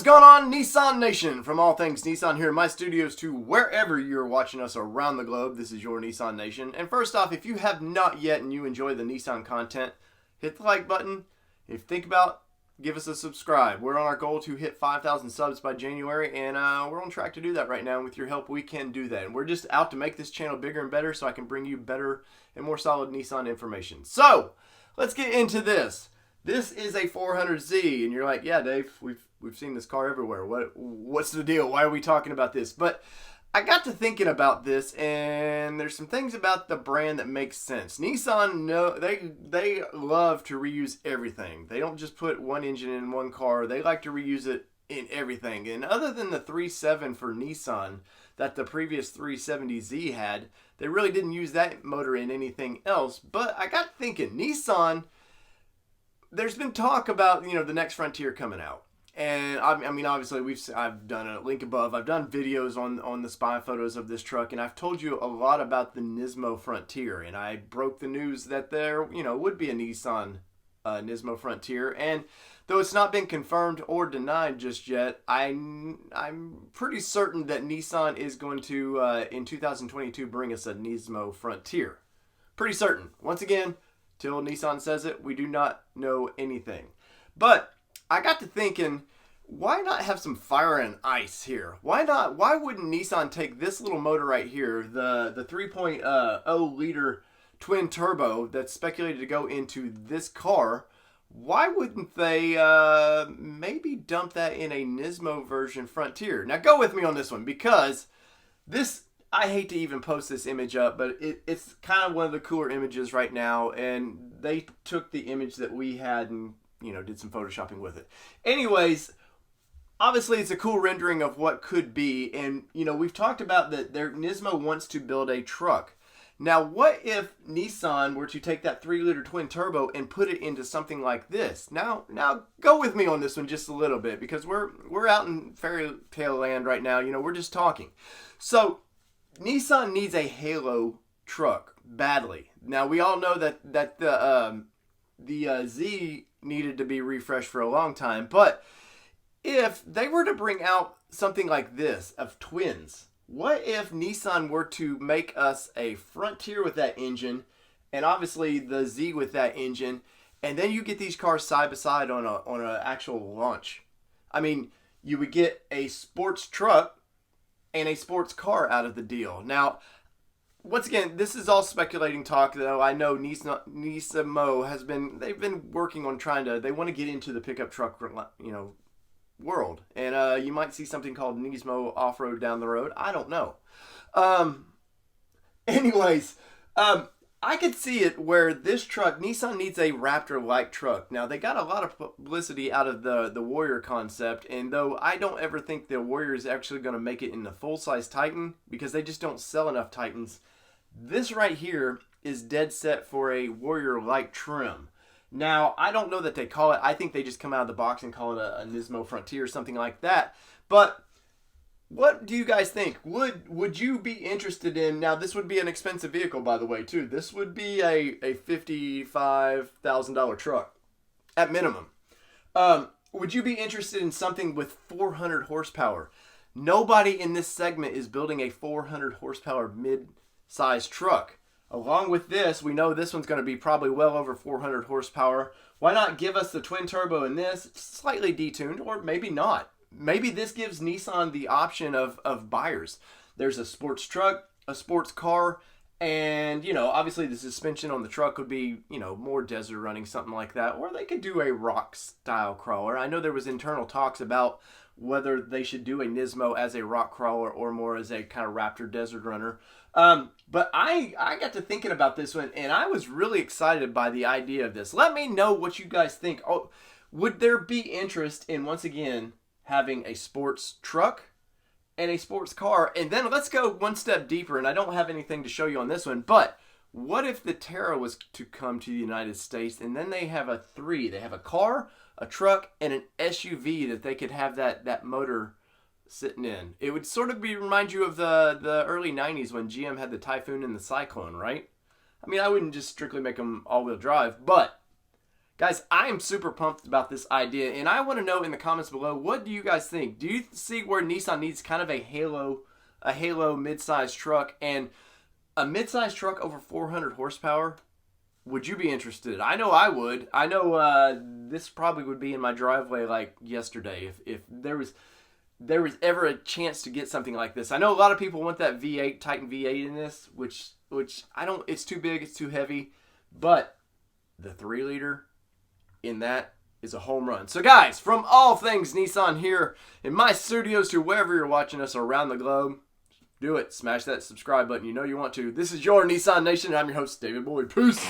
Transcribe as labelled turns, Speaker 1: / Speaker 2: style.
Speaker 1: going on, Nissan Nation? From all things Nissan here in my studios to wherever you're watching us around the globe, this is your Nissan Nation. And first off, if you have not yet and you enjoy the Nissan content, hit the like button. If you think about, give us a subscribe. We're on our goal to hit 5,000 subs by January, and we're on track to do that right now. And with your help, we can do that. And we're just out to make this channel bigger and better so I can bring you better and more solid Nissan information. So, let's get into this. This is a 400Z, and you're like, yeah, Dave, we've seen this car everywhere. What's the deal? Why are we talking about this? But I got to thinking about this, and there's some things about the brand that makes sense. Nissan, they love to reuse everything. They don't just put one engine in one car. They like to reuse it in everything. And other than the 3.7 for Nissan that the previous 370Z had, they really didn't use that motor in anything else. But I got thinking, Nissan, there's been talk about, the next Frontier coming out. And I mean, obviously, I've done a link above. I've done videos on the spy photos of this truck, and I've told you a lot about the Nismo Frontier. And I broke the news that there, would be a Nissan Nismo Frontier. And though it's not been confirmed or denied just yet, I'm pretty certain that Nissan is going to in 2022 bring us a Nismo Frontier. Pretty certain. Once again, till Nissan says it, we do not know anything. But I got to thinking, why not have some fire and ice here? Why not? Why wouldn't Nissan take this little motor right here, the 3.0 liter twin turbo that's speculated to go into this car? Why wouldn't they maybe dump that in a Nismo version Frontier? Now go with me on this one, because this, I hate to even post this image up, but it's kind of one of the cooler images right now, and they took the image that we had and did some photoshopping with it. Anyways, obviously it's a cool rendering of what could be, and we've talked about that Nismo wants to build a truck. Now, what if Nissan were to take that 3-liter twin turbo and put it into something like this? Now go with me on this one just a little bit, because we're out in fairy tale land right now. We're just talking. So Nissan needs a halo truck badly. Now we all know that the Z needed to be refreshed for a long time, but if they were to bring out something like this of twins, what if Nissan were to make us a Frontier with that engine, and obviously the Z with that engine, and then you get these cars side by side on a actual launch? I mean, you would get a sports truck and a sports car out of the deal. Now, once again, this is all speculating talk, though. I know Nismo they've been working on they want to get into the pickup truck, world. And you might see something called Nismo Off-Road down the road. I don't know. Anyways, I could see it where this truck, Nissan needs a Raptor-like truck. Now, they got a lot of publicity out of the Warrior concept, and though I don't ever think the Warrior is actually going to make it in the full-size Titan, because they just don't sell enough Titans, this right here is dead set for a Warrior-like trim. Now, I don't know that they call it, I think they just come out of the box and call it a Nismo Frontier or something like that. But what do you guys think? Would you be interested in, now this would be an expensive vehicle, by the way, too. This would be a $55,000 truck at minimum. Would you be interested in something with 400 horsepower? Nobody in this segment is building a 400 horsepower mid-size truck. Along with this, we know this one's going to be probably well over 400 horsepower. Why not give us the twin turbo in this, slightly detuned, or maybe not? Maybe this gives Nissan the option of buyers. There's a sports truck, a sports car, and, obviously the suspension on the truck would be, more desert running, something like that. Or they could do a rock-style crawler. I know there was internal talks about whether they should do a Nismo as a rock crawler or more as a kind of Raptor desert runner. But I got to thinking about this one, and I was really excited by the idea of this. Let me know what you guys think. Oh, would there be interest in, once again, having a sports truck and a sports car? And then let's go one step deeper, and I don't have anything to show you on this one, but what if the Terra was to come to the United States, and then they have they have a car, a truck, and an SUV that they could have that motor sitting in? It would sort of remind you of the early 90s when GM had the Typhoon and the Cyclone, right? I mean, I wouldn't just strictly make them all-wheel drive, but Guys, I am super pumped about this idea, and I want to know in the comments below, what do you guys think? Do you see where Nissan needs kind of a halo mid-size truck, and a mid-size truck over 400 horsepower? Would you be interested? I know I would. I know this probably would be in my driveway like yesterday if there was ever a chance to get something like this. I know a lot of people want that V8, Titan V8 in this, which I don't, it's too big, it's too heavy, but the 3-liter in that is a home run. So guys, from all things Nissan here in my studios to wherever you're watching us around the globe, do it. Smash that subscribe button. You know you want to. This is your Nissan Nation, and I'm your host, David Boyd. Peace.